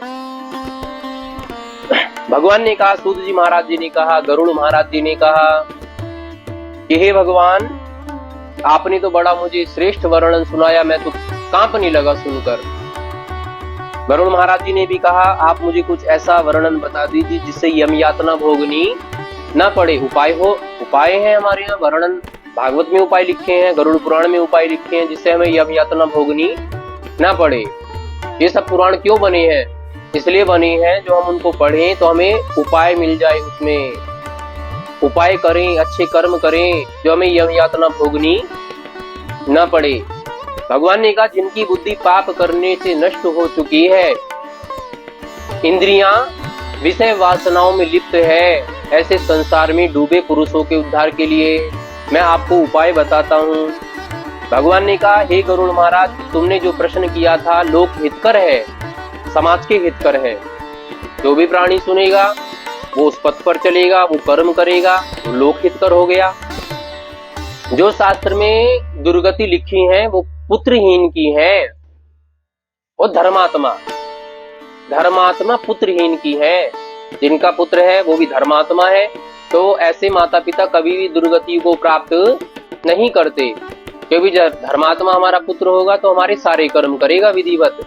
भगवान ने कहा, सूत जी महाराज जी ने कहा, गरुड़ महाराज जी ने कहा कि हे भगवान, आपने तो बड़ा मुझे श्रेष्ठ वर्णन सुनाया, मैं तो कांपने लगा सुनकर। गरुड़ महाराज जी ने भी कहा, आप मुझे कुछ ऐसा वर्णन बता दीजिए जिससे यम यातना भोगनी ना पड़े। उपाय है हमारे यहाँ, वर्णन भागवत में उपाय लिखे हैं, गरुड़ पुराण में उपाय लिखे हैं, जिससे हमें यम यातना भोगनी ना पड़े। ये सब पुराण क्यों बने हैं? इसलिए बने हैं जो हम उनको पढ़ें तो हमें उपाय मिल जाए, उसमें उपाय करें, अच्छे कर्म करें, जो हमें यम यातना भोगनी ना पड़े। भगवान ने कहा, जिनकी बुद्धि पाप करने से नष्ट हो चुकी है, इंद्रियां विषय वासनाओं में लिप्त है, ऐसे संसार में डूबे पुरुषों के उद्धार के लिए मैं आपको उपाय बताता हूँ। भगवान ने कहा, हे गरुड़ महाराज, तुमने जो प्रश्न किया था लोक हितकर है, समाज के हितकर है। जो भी प्राणी सुनेगा वो उस पथ पर चलेगा, वो कर्म करेगा, वो लोक हितकर हो गया। जो शास्त्र में दुर्गति लिखी है वो पुत्रहीन की है, और धर्मात्मा पुत्रहीन की है। जिनका पुत्र है वो भी धर्मात्मा है, तो ऐसे माता पिता कभी भी दुर्गति को प्राप्त नहीं करते, क्योंकि जब धर्मात्मा हमारा पुत्र होगा तो हमारे सारे कर्म करेगा विधिवत,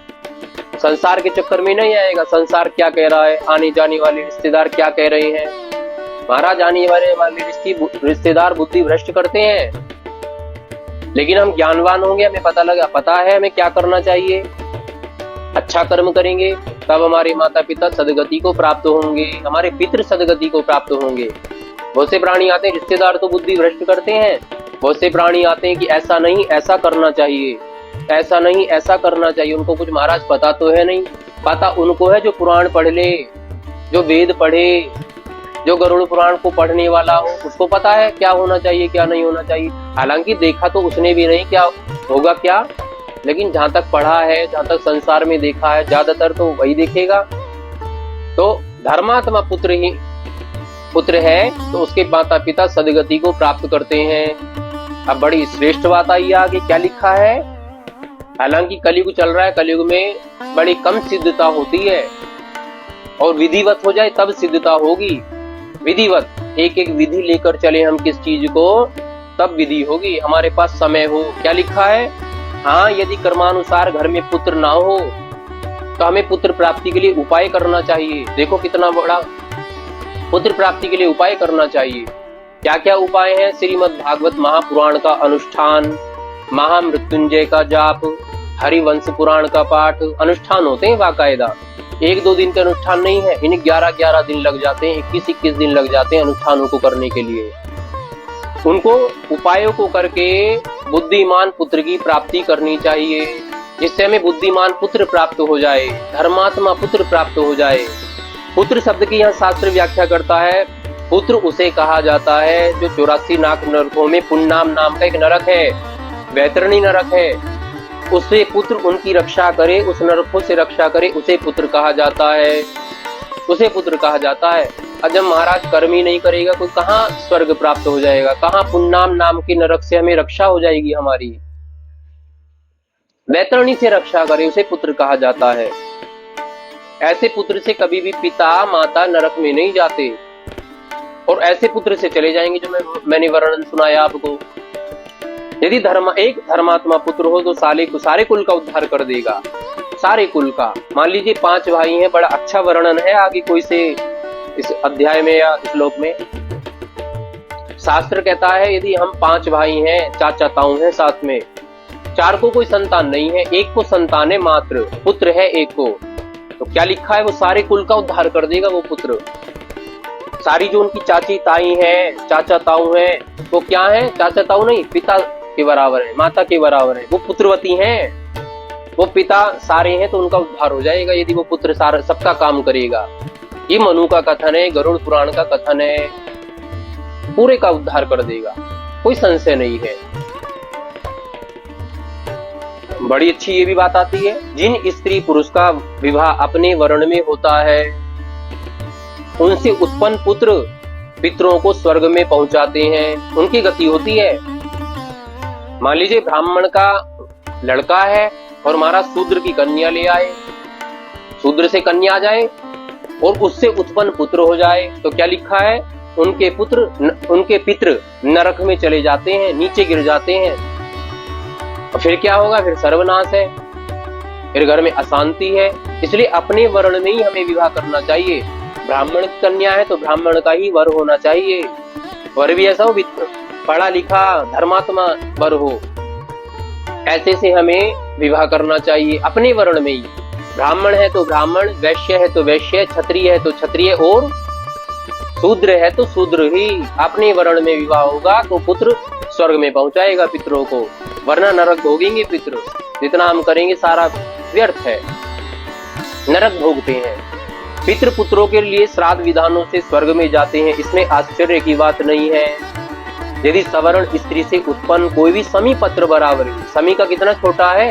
संसार के चक्कर में नहीं आएगा। संसार क्या कह रहा है, आने जाने वाले रिश्तेदार क्या कह रहे हैं, महाराज आने वाले रिश्तेदार बुद्धि भ्रष्ट करते हैं। लेकिन हम ज्ञानवान होंगे, हमें पता है हमें क्या करना चाहिए, अच्छा कर्म करेंगे तब हमारे माता पिता सदगति को प्राप्त होंगे, हमारे पितृ सदगति को प्राप्त होंगे। बहुत से प्राणी आते हैं, रिश्तेदार तो बुद्धि भ्रष्ट करते हैं, बहुत से प्राणी आते हैं कि ऐसा नहीं ऐसा करना चाहिए, ऐसा नहीं ऐसा करना चाहिए। उनको कुछ महाराज पता तो है नहीं, पता उनको है जो पुराण पढ़ ले, जो वेद पढ़े, जो गरुड़ पुराण को पढ़ने वाला हो, उसको पता है क्या होना चाहिए क्या नहीं होना चाहिए। हालांकि देखा तो उसने भी नहीं क्या होगा क्या, लेकिन जहां तक पढ़ा है, जहां तक संसार में देखा है, ज्यादातर तो वही देखेगा। तो धर्मात्मा पुत्र है तो उसके माता पिता सदगति को प्राप्त करते हैं। अब बड़ी श्रेष्ठ बात आई आगे, क्या लिखा है। हालांकि कलयुग चल रहा है, कलयुग में बड़ी कम सिद्धता होती है, और विधिवत हो जाए तब सिद्धता होगी। विधिवत एक एक विधि लेकर चले हम किस चीज को, तब विधि होगी, हमारे पास समय हो। क्या लिखा है, हाँ, यदि कर्मानुसार घर में पुत्र ना हो तो हमें पुत्र प्राप्ति के लिए उपाय करना चाहिए। देखो कितना बड़ा, पुत्र प्राप्ति के लिए उपाय करना चाहिए। क्या क्या उपाय है? श्रीमद् भागवत महापुराण का अनुष्ठान, महामृत्युंजय का जाप, हरिवंश पुराण का पाठ, अनुष्ठान होते हैं बाकायदा। 1-2 दिन के अनुष्ठान नहीं है, इन्हें 11-11 दिन लग जाते हैं, 21-21 दिन लग जाते हैं अनुष्ठानों को करने के लिए। उनको उपायों को करके बुद्धिमान पुत्र की प्राप्ति करनी चाहिए, जिससे हमें बुद्धिमान पुत्र प्राप्त हो जाए, धर्मात्मा पुत्र प्राप्त हो जाए। पुत्र शब्द की यहाँ शास्त्र व्याख्या करता है, पुत्र उसे कहा जाता है जो 84 नाग नरकों में पुन्नाम नाम का एक नरक है, वैतरणी नरक है, उससे पुत्र उनकी रक्षा करे, उस नरकों से रक्षा करे, उसे पुत्र कहा जाता है, उसे पुत्र कहा जाता है। और जब महाराज कर्म ही नहीं करेगा कोई, कहाँ स्वर्ग प्राप्त हो जाएगा, कहाँ पुन्नाम नाम के नरक से हमें रक्षा हो जाएगी हमारी। वैतरणी से रक्षा करे, उसे पुत्र कहा जाता है। ऐसे पुत्र से कभी भी पिता माता नरक में नहीं जाते, और ऐसे पुत्र से चले जाएंगे जो मैंने वर्णन सुनाया आपको। यदि एक धर्मात्मा पुत्र हो तो सारे कुल का उद्धार कर देगा, सारे कुल का। मान लीजिए 5 भाई हैं, बड़ा अच्छा वर्णन है आगे कोई से इस अध्याय में या श्लोक में। शास्त्र कहता है यदि हम 5 भाई हैं, चाचा ताऊ हैं साथ में, 4 को कोई संतान नहीं है, 1 को संतान है मात्र, पुत्र है 1 को, तो क्या लिखा है वो सारे कुल का उद्धार कर देगा वो पुत्र। सारी जो उनकी चाची ताई हैं, चाचा ताऊ हैं, वो क्या है? चाचा ताऊ नहीं, पिता के बराबर है, माता के बराबर है, वो पुत्रवती हैं, वो पिता सारे हैं, तो उनका उद्धार हो जाएगा यदि वो पुत्र सारा सबका काम करेगा। ये मनु का कथन है, गरुड़ पुराण का कथन है, पूरे का उद्धार कर देगा, कोई संशय नहीं है। बड़ी अच्छी ये भी बात आती है, जिन स्त्री पुरुष का विवाह अपने वर्ण में होता है उनसे उत्पन्न पुत्र पितरों को स्वर्ग में पहुंचाते हैं, उनकी गति होती है। मान लीजिए ब्राह्मण का लड़का है और महाराज शूद्र की कन्या ले आए, शूद्र से कन्या आ जाए और उससे उत्पन्न पुत्र हो जाए, तो क्या लिखा है? उनके पितृ नरक में चले जाते हैं, नीचे गिर जाते हैं। और फिर क्या होगा? फिर सर्वनाश है, फिर घर में अशांति है। इसलिए अपने वर्ण में ही हमें विवाह करना चाहिए। ब्राह्मण कन्या है तो ब्राह्मण का ही वर होना चाहिए, वर भी ऐसा हो, पढ़ा लिखा धर्मात्मा वर हो, ऐसे से हमें विवाह करना चाहिए अपने वर्ण में ही। ब्राह्मण है तो ब्राह्मण, वैश्य है तो वैश्य, क्षत्रिय है तो क्षत्रिय, और शूद्र है तो शूद्र ही। अपने वर्ण में विवाह होगा तो पुत्र स्वर्ग में पहुंचाएगा पितरों को, वरना नरक भोगेंगे पितर। जितना हम करेंगे सारा व्यर्थ है, नरक भोगते हैं। पितृ पुत्रों के लिए श्राद्ध विधानों से स्वर्ग में जाते हैं, इसमें आश्चर्य की बात नहीं है। यदि सवर्ण स्त्री से उत्पन्न कोई भी समी पत्र बराबर, समी का कितना छोटा है,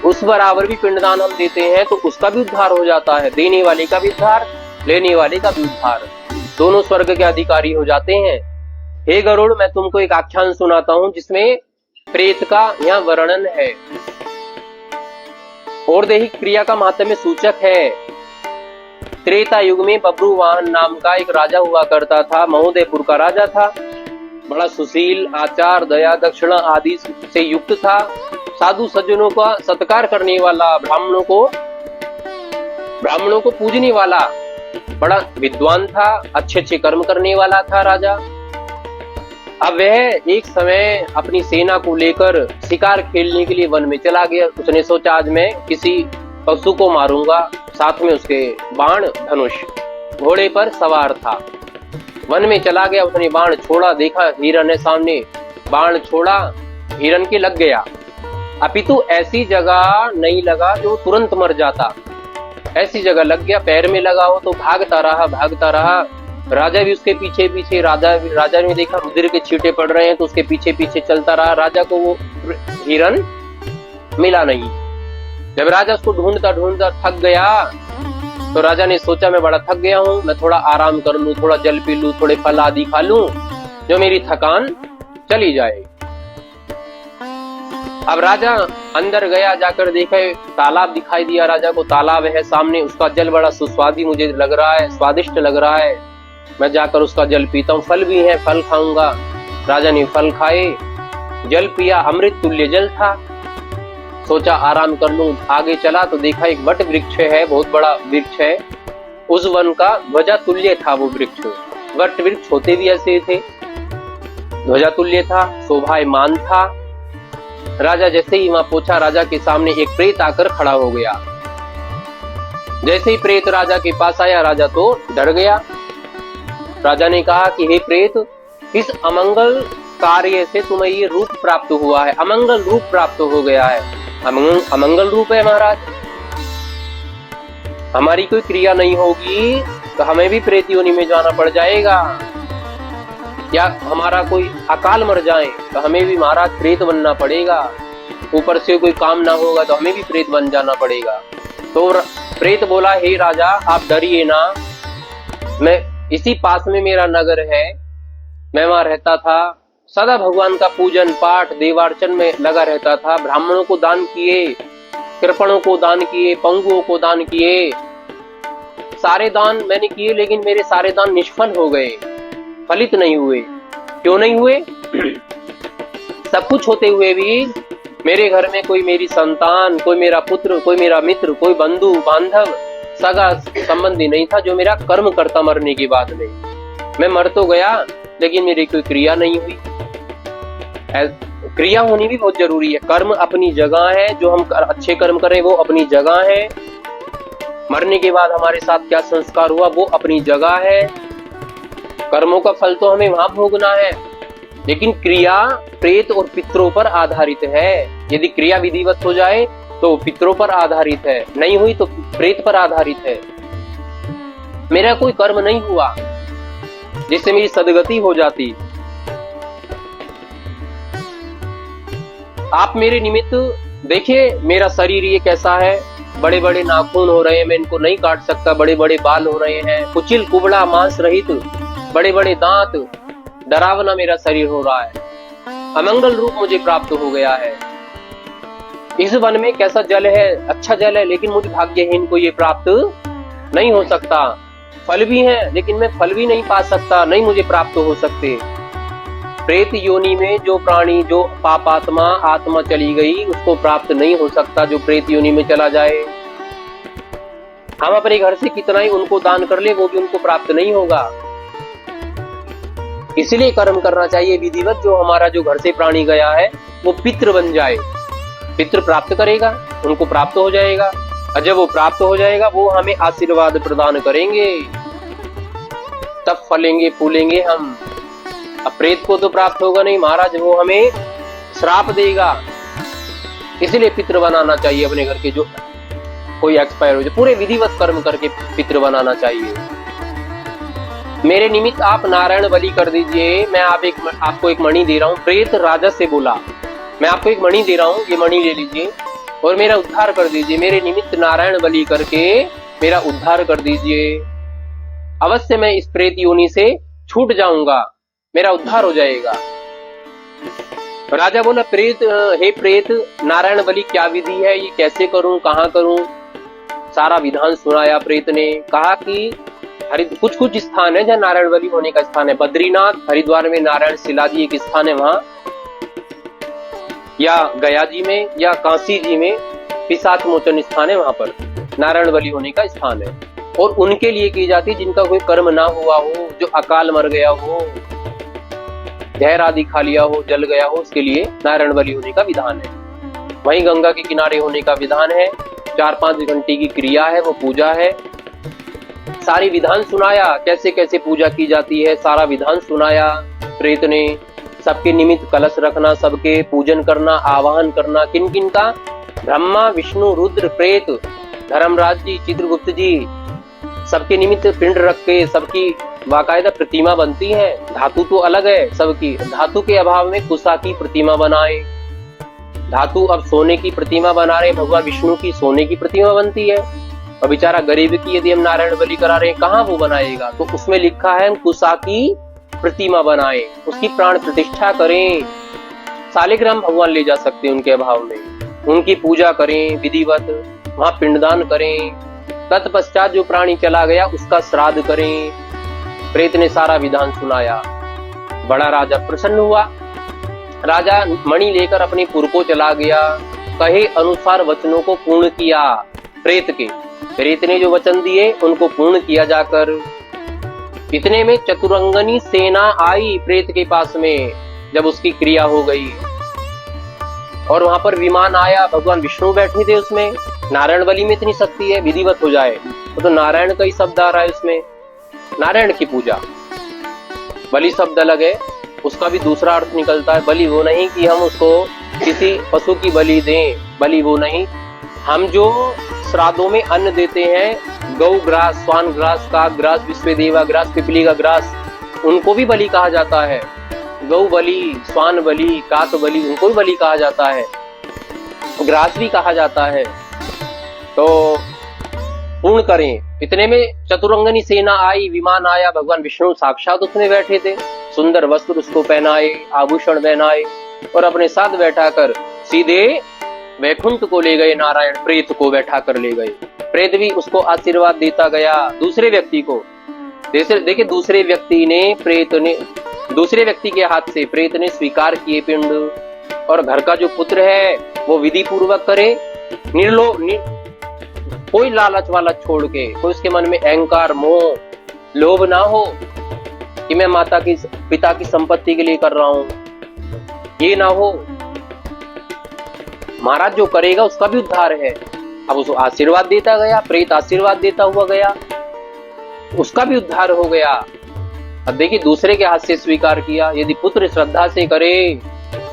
उस बराबर भी पिंडदान हम देते हैं तो उसका भी उद्धार हो जाता है। देने वाले का भी उद्धार, लेने वाले का भी उद्धार, दोनों स्वर्ग के अधिकारी हो जाते हैं। हे गरुड़, मैं तुमको एक आख्यान सुनाता हूं जिसमें प्रेत का यहाँ वर्णन है और दैहिक क्रिया का महात्म्य सूचक है। त्रेता युग में बब्रुवाहन नाम का एक राजा हुआ करता था, महोदयपुर का राजा था। बड़ा सुशील, आचार, दया, दक्षिणा आदि से युक्त था, साधु सज्जनों का सत्कार करने वाला, ब्राह्मणों को पूजने वाला, बड़ा विद्वान था, अच्छे अच्छे कर्म करने वाला था राजा। अब वह एक समय अपनी सेना को लेकर शिकार खेलने के लिए वन में चला गया। उसने सोचा आज मैं किसी पशु को मारूंगा, साथ में उसके बाण धनुष, घोड़े पर सवार था। वन में चला गया, उसने बाण छोड़ा, देखा हिरन है सामने, बाण छोड़ा, हिरन के लग गया। अपितु ऐसी जगह नहीं लगा जो तुरंत मर जाता, ऐसी जगह लग गया, पैर में लगा हो तो भागता रहा। राजा भी उसके पीछे पीछे, राजा ने देखा रुधिर के छींटे पड़ रहे हैं तो उसके पीछे पीछे चलता रहा। राजा को वो हिरन मिला नहीं। जब राजा उसको ढूंढता थक गया तो राजा ने सोचा मैं बड़ा थक गया हूं, मैं थोड़ा आराम कर लूं, थोड़ा जल पी लूं, थोड़े फल आदि खा लूं, जो मेरी थकान चली जाए। अब राजा अंदर गया, जाकर देखा तालाब दिखाई दिया राजा को, तालाब है सामने, उसका जल बड़ा सुस्वादी मुझे लग रहा है, स्वादिष्ट लग रहा है, मैं जाकर उसका जल पीता हूँ। फल भी है, फल खाऊंगा। राजा ने फल खाए, जल पिया, अमृत तुल्य जल था। सोचा आराम कर लूं, आगे चला तो देखा एक वट वृक्ष है, बहुत बड़ा वृक्ष है, उस वन का ध्वजा तुल्य था वो वृक्ष। वट वृक्ष होते भी ऐसे थे, ध्वजा तुल्य था, शोभायमान था। राजा जैसे ही वहां पहुंचा, राजा के सामने एक प्रेत आकर खड़ा हो गया। जैसे ही प्रेत राजा के पास आया, राजा तो डर गया। राजा ने कहा कि हे प्रेत, इस अमंगल कार्य से तुम्हें ये रूप प्राप्त हुआ है, अमंगल रूप प्राप्त हो गया है। अमंगल रूप है महाराज, हमारी कोई क्रिया नहीं होगी तो हमें भी प्रेत योनि में जाना पड़ जाएगा, या हमारा कोई अकाल मर जाए तो हमें भी महाराज प्रेत बनना पड़ेगा, ऊपर से कोई काम ना होगा तो हमें भी प्रेत बन जाना पड़ेगा। तो प्रेत बोला हे राजा आप डरिए ना, मैं इसी पास में मेरा नगर है, मैं वहां रहता था, सदा भगवान का पूजन पाठ देवार्चन में लगा रहता था, ब्राह्मणों को दान किए, कृपणों को दान किए, पंगुओं को दान किए, सारे दान मैंने किए, लेकिन मेरे सारे दान निष्फल हो गए, फलित नहीं हुए। क्यों नहीं हुए? सब कुछ होते हुए भी मेरे घर में कोई मेरी संतान, कोई मेरा पुत्र, कोई मेरा मित्र, कोई बंधु बांधव, सगा संबंधी नहीं था जो मेरा कर्म करता मरने के बाद में। मैं मर तो गया, लेकिन मेरी कोई क्रिया नहीं हुई। क्रिया होनी भी बहुत जरूरी है। कर्म अपनी जगह है, जो हम अच्छे कर्म करें वो अपनी जगह है। मरने के बाद हमारे साथ क्या संस्कार हुआ वो अपनी जगह है। कर्मों का फल तो हमें वहां भोगना है, लेकिन क्रिया प्रेत और पितरों पर आधारित है। यदि क्रिया विधिवत हो जाए तो पितरों पर आधारित है, नहीं हुई तो प्रेत पर आधारित है। मेरा कोई कर्म नहीं हुआ जिससे मेरी सदगति हो जाती। आप मेरे निमित्त देखिए, मेरा शरीर ये कैसा है, बड़े बड़े नाखून हो रहे हैं, मैं इनको नहीं काट सकता, बड़े बड़े बाल हो रहे हैं, कुचिल कुबड़ा मांस रहित, बड़े बड़े दांत, डरावना मेरा शरीर हो रहा है, अमंगल रूप मुझे प्राप्त हो गया है। इस वन में कैसा जल है, अच्छा जल है, लेकिन मुझे भाग्यहीन को ये प्राप्त नहीं हो सकता। फल भी है, लेकिन मैं फल भी नहीं पा सकता, नहीं मुझे प्राप्त हो सकते। प्रेत योनि में जो प्राणी, जो पापात्मा आत्मा चली गई, उसको प्राप्त नहीं हो सकता जो प्रेत योनि में चला जाए। हम अपने घर से कितना ही उनको दान कर ले, वो भी उनको प्राप्त नहीं होगा। इसलिए कर्म करना चाहिए विधिवत, जो हमारा जो घर से प्राणी गया है वो पितृ बन जाए, पितृ प्राप्त करेगा, उनको प्राप्त हो जाएगा। और जब वो प्राप्त हो जाएगा वो हमें आशीर्वाद प्रदान करेंगे, तब फलेंगे फूलेंगे हम। अब प्रेत को तो प्राप्त होगा नहीं महाराज, वो हमें श्राप देगा। इसलिए पितृ बनाना चाहिए अपने घर के, जो कोई एक्सपायर हो जाए, पूरे विधिवत कर्म करके पितृ बनाना चाहिए। मेरे निमित्त आप नारायण बलि कर दीजिए। मैं आपको एक मणि दे रहा हूँ। प्रेत राजा से बोला, मैं आपको एक मणि दे रहा हूँ, ये मणि ले लीजिए और मेरा उद्धार कर दीजिए। मेरे निमित्त नारायण बलि करके मेरा उद्धार कर दीजिए। अवश्य मैं इस प्रेत योनि से छूट जाऊंगा, मेरा उद्धार हो जाएगा। राजा बोला, हे प्रेत, नारायण बलि क्या विधि है, ये कैसे करूं, कहां करूं? सारा विधान सुनाया प्रेत ने। कहा कि कुछ कुछ स्थान है जहाँ नारायण बलि होने का स्थान है। बद्रीनाथ, हरिद्वार में नारायण शिला जी एक स्थान है वहां, या गया जी में, या काशी जी में पिशाच मोचन स्थान है, वहां पर नारायण बलि होने का स्थान है। और उनके लिए की जाती जिनका कोई कर्म ना हुआ हो, जो अकाल मर गया हो, जहर आदि खा लिया हो, जल गया हो, उसके लिए नारायण बलि होने का विधान है। वहीं गंगा के किनारे होने का विधान है। 4-5 घंटे की क्रिया है, वो पूजा है। सारी विधान सुनाया, कैसे कैसे पूजा की जाती है, सारा विधान सुनाया प्रेत ने। सबके निमित्त कलश रखना, सबके पूजन करना, आवाहन करना। किन किन का? ब्रह्मा, विष्णु, रुद्र, प्रेत, धर्मराज जी, चित्रगुप्त जी, सबके निमित्त पिंड रख के सबकी बाकायदा प्रतिमा बनती है। धातु तो अलग है सबकी, धातु के अभाव में कुशा की प्रतिमा बनाए। धातु अब सोने की प्रतिमा बना रहे, भगवान विष्णु की सोने की प्रतिमा बनती है। और बेचारा गरीब की यदि हम नारायण बलि करा रहे हैं, कहाँ वो बनाएगा? तो उसमें लिखा है हम कुशा की प्रतिमा बनाए, उसकी प्राण प्रतिष्ठा करें। सालिग्राम भगवान ले जा सकते हैं उनके अभाव में, उनकी पूजा करें विधिवत, वहां पिंडदान करें। तत्पश्चात जो प्राणी चला गया उसका श्राद्ध करें। प्रेत ने सारा विधान सुनाया। बड़ा राजा प्रसन्न हुआ। राजा मणि लेकर अपने पुर को चला गया। कहे अनुसार वचनों को पूर्ण किया प्रेत के। प्रेत ने जो वचन दिए उनको पूर्ण किया जाकर। इतने में चतुरंगनी सेना आई प्रेत के पास में, जब उसकी क्रिया हो गई। और वहां पर विमान आया, भगवान विष्णु बैठे थे उसमें। नारायण बलि में इतनी शक्ति है, विधिवत हो जाए तो नारायण का ही शब्द आ रहा है उसमें, नारायण की पूजा। बलि शब्द अलग है, उसका भी दूसरा अर्थ निकलता है। बलि वो नहीं कि हम उसको किसी पशु की बलि दें, बलि वो नहीं। हम जो श्राद्धों में अन्न देते हैं, गौ ग्रास, स्वान ग्रास, काक ग्रास, विश्वदेवा ग्रास, पिपली का ग्रास, उनको भी बलि कहा जाता है। गौ बलि, स्वान बलि, काक बलि, उनको भी बलि कहा जाता है, ग्रास भी कहा जाता है। तो पूर्ण करें। इतने में चतुरंगनी सेना आई, विमान आया, भगवान विष्णु साक्षात उसमें बैठे थे। सुंदर वस्त्र उसको पहनाए, आभूषण पहनाए और अपने साथ बैठाकर सीधे वैकुंठ को ले गए नारायण, प्रेत को बैठा कर ले गए। प्रेत भी उसको आशीर्वाद देता गया, दूसरे व्यक्ति को। देखिए दूसरे व्यक्ति के हाथ से प्रेत ने स्वीकार किए पिंड, और घर का जो पुत्र है वो विधि पूर्वक करे, कोई लालच वाला छोड़ के, कोई उसके मन में अहंकार मोह लोभ ना हो कि मैं पिता की संपत्ति के लिए कर रहा हूं, ये ना हो। महाराज जो करेगा उसका भी उद्धार है। अब उसको आशीर्वाद देता गया, प्रेत आशीर्वाद देता हुआ गया, उसका भी उद्धार हो गया। अब देखिए दूसरे के हाथ से स्वीकार किया। यदि पुत्र श्रद्धा से करे,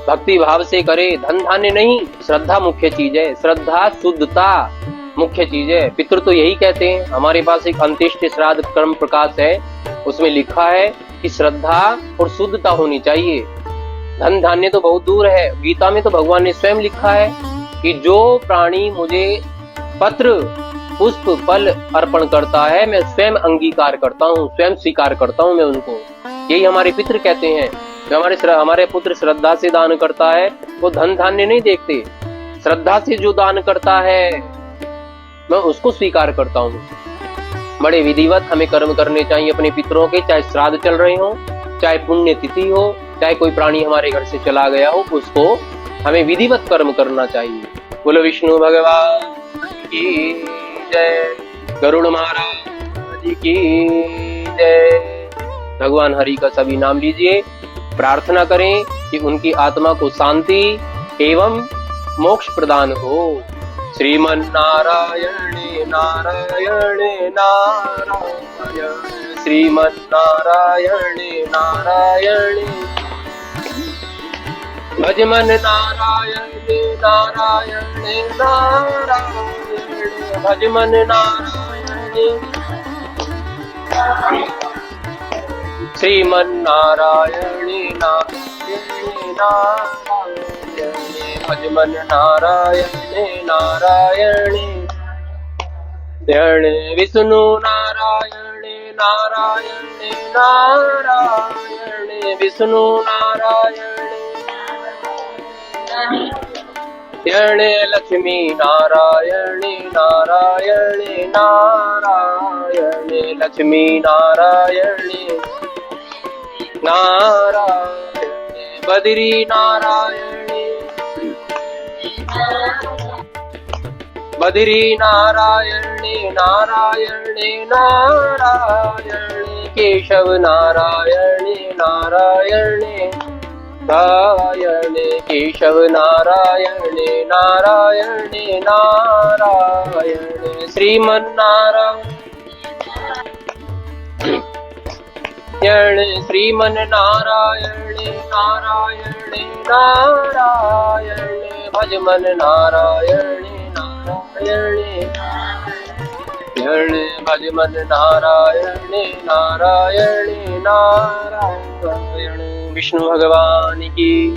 भक्ति भाव से करे, धन धान्य नहीं, श्रद्धा मुख्य चीज है। श्रद्धा शुद्धता मुख्य चीज है। पितृ तो यही कहते हैं। हमारे पास एक अंत्येष्टि श्राद्ध कर्म प्रकाश है, उसमें लिखा है कि श्रद्धा और शुद्धता होनी चाहिए। धन धान्य तो बहुत दूर है। गीता में तो भगवान ने स्वयं लिखा है कि जो प्राणी मुझे पत्र पुष्प फल अर्पण करता है, मैं स्वयं अंगीकार करता हूँ, स्वयं स्वीकार करता हूँ मैं उनको। यही हमारे पितृ कहते हैं। जो हमारे पुत्र श्रद्धा से दान करता है, वो धन धान्य नहीं देखते, श्रद्धा से जो दान करता है मैं उसको स्वीकार करता हूँ। बड़े विधिवत हमें कर्म करने चाहिए अपने पितरों के, चाहे श्राद्ध चल रहे हो, चाहे पुण्य तिथि हो, चाहे कोई प्राणी हमारे घर से चला गया हो, उसको हमें विधिवत कर्म करना चाहिए। बोलो विष्णु भगवान की जय, गरुड़ महाराज की जय। भगवान हरि का सभी नाम लीजिए, प्रार्थना करें कि उनकी आत्मा को शांति एवं मोक्ष प्रदान हो। श्रीमन नारायण नारायण नारायण, श्रीमन नारायण नारायण, भजमन नारायण नारायण नारायण, भजमन नारायण, श्रीमन नारायण नारायण नारायण, भजमन नारायण नारायण, ध्यान विष्णु नारायण नारायण नारायण, विष्णु नारायण, ध्यान लक्ष्मी नारायण नारायण नारायण, लक्ष्मी नारायण नारायण, बद्री नारायण, बद्री नारायण नारायण नारायण, केशव नारायण नारायण नारायण, केशव नारायण नारायण नारायण, श्रीमन नारायण, श्रीमन नारायण नारायण नारायण, भजमन नारायण नारायण, भजमन नारायण नारायण नारायण। विष्णु भगवान की,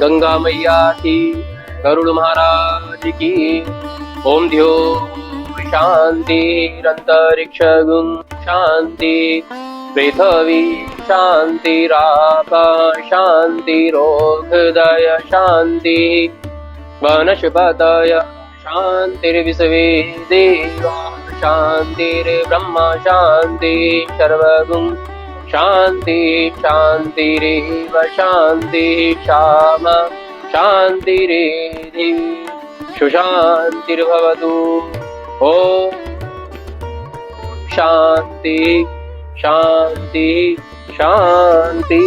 गंगा मैया की, गरुड़ महाराज की। ओम ध्यो शांति, अंतरिक्ष गुम शांति, पृथ्वी शांतिराप शांतिरोहृदय शांति, वनस्पतय शांतिर्विश्वे देवा शांतिर्ब्रह्म शांति, सर्वगुण शांति शांतिरेव शांति, श्याम शांतिरेधि सुशांतिर्भवतु। ओम शांति शांति शांति।